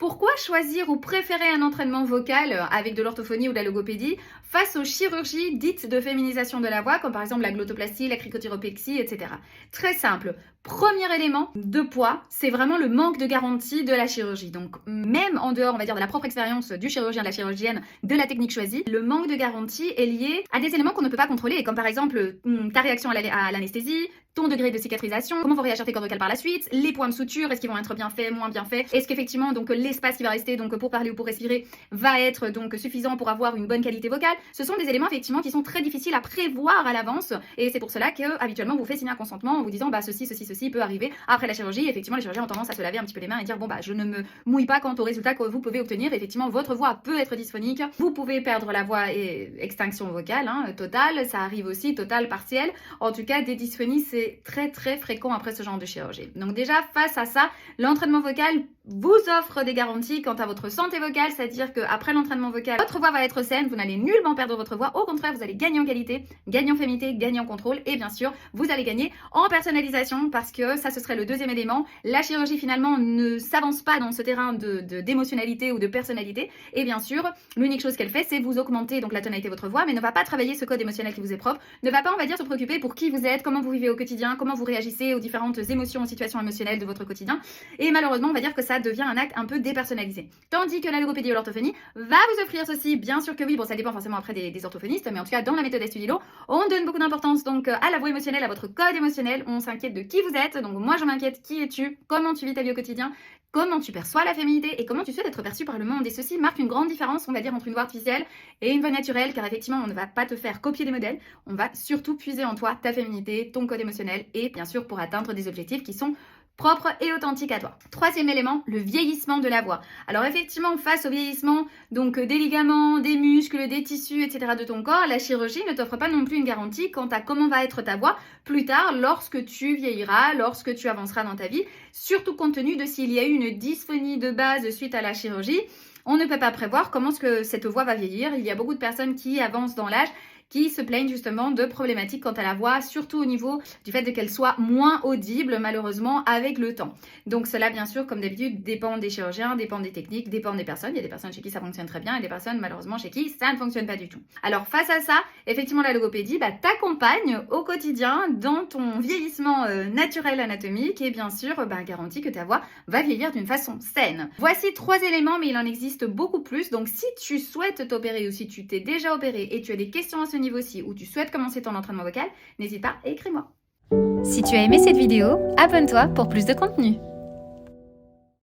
Pourquoi choisir ou préférer un entraînement vocal avec de l'orthophonie ou de la logopédie face aux chirurgies dites de féminisation de la voix, comme par exemple la glottoplastie, la cricothyropexie, etc. Très simple. Premier élément de poids, c'est vraiment le manque de garantie de la chirurgie. Donc même en dehors, on va dire, de la propre expérience du chirurgien, de la chirurgienne, de la technique choisie, le manque de garantie est lié à des éléments qu'on ne peut pas contrôler, comme par exemple ta réaction à l'anesthésie, ton degré de cicatrisation, comment vont réagir tes cordes vocales par la suite, les points de suture, est-ce qu'ils vont être bien faits, moins bien faits, est-ce qu'effectivement donc l'espace qui va rester donc pour parler ou pour respirer va être donc suffisant pour avoir une bonne qualité vocale. Ce sont des éléments effectivement qui sont très difficiles à prévoir à l'avance et c'est pour cela que habituellement vous faites signer un consentement en vous disant bah ceci peut arriver après la chirurgie. Effectivement les chirurgiens ont tendance à se laver un petit peu les mains et dire bon bah je ne me mouille pas quant au résultat que vous pouvez obtenir. Effectivement votre voix peut être dysphonique, vous pouvez perdre la voix et extinction vocale totale, ça arrive aussi, totale, partielle. En tout cas des dysphonies c'est très fréquent après ce genre de chirurgie. Donc déjà face à ça, l'entraînement vocal vous offre des garanties quant à votre santé vocale, c'est-à-dire qu'après l'entraînement vocal, votre voix va être saine, vous n'allez nullement perdre votre voix, au contraire vous allez gagner en qualité, gagner en féminité, gagner en contrôle et bien sûr vous allez gagner en personnalisation parce que ça ce serait le deuxième élément. La chirurgie finalement ne s'avance pas dans ce terrain d'émotionnalité ou de personnalité et bien sûr l'unique chose qu'elle fait c'est vous augmenter donc la tonalité de votre voix mais ne va pas travailler ce code émotionnel qui vous est propre, ne va pas on va dire se préoccuper pour qui vous êtes, comment vous vivez au quotidien, comment vous réagissez aux différentes émotions, aux situations émotionnelles de votre quotidien et malheureusement on va dire que ça devient un acte un peu dépersonnalisé. Tandis que la logopédie ou l'orthophonie va vous offrir ceci, bien sûr que oui, bon ça dépend forcément après des orthophonistes, mais en tout cas dans la méthode Estudilo, on donne beaucoup d'importance donc à la voix émotionnelle, à votre code émotionnel, on s'inquiète de qui vous êtes, donc moi je m'inquiète qui es-tu, comment tu vis ta vie au quotidien, comment tu perçois la féminité et comment tu souhaites être perçu par le monde. Et ceci marque une grande différence, on va dire, entre une voix artificielle et une voix naturelle, car effectivement, on ne va pas te faire copier des modèles, on va surtout puiser en toi ta féminité, ton code émotionnel et bien sûr pour atteindre des objectifs qui sont propre et authentique à toi. Troisième élément, le vieillissement de la voix. Alors effectivement, face au vieillissement donc des ligaments, des muscles, des tissus, etc. de ton corps, la chirurgie ne t'offre pas non plus une garantie quant à comment va être ta voix plus tard lorsque tu vieilliras, lorsque tu avanceras dans ta vie, surtout compte tenu de s'il y a eu une dysphonie de base suite à la chirurgie. On ne peut pas prévoir comment est-ce que cette voix va vieillir. Il y a beaucoup de personnes qui avancent dans l'âge qui se plaignent justement de problématiques quant à la voix, surtout au niveau du fait qu'elle soit moins audible malheureusement avec le temps. Donc cela bien sûr comme d'habitude dépend des chirurgiens, dépend des techniques, dépend des personnes. Il y a des personnes chez qui ça fonctionne très bien et des personnes malheureusement chez qui ça ne fonctionne pas du tout. Alors face à ça, effectivement la logopédie t'accompagne au quotidien dans ton vieillissement naturel anatomique et bien sûr garantit que ta voix va vieillir d'une façon saine. Voici 3 éléments mais il en existe beaucoup plus. Donc si tu souhaites t'opérer ou si tu t'es déjà opéré et tu as des questions à ce niveau-ci ou tu souhaites commencer ton entraînement vocal, n'hésite pas et écris-moi. Si tu as aimé cette vidéo, abonne-toi pour plus de contenu.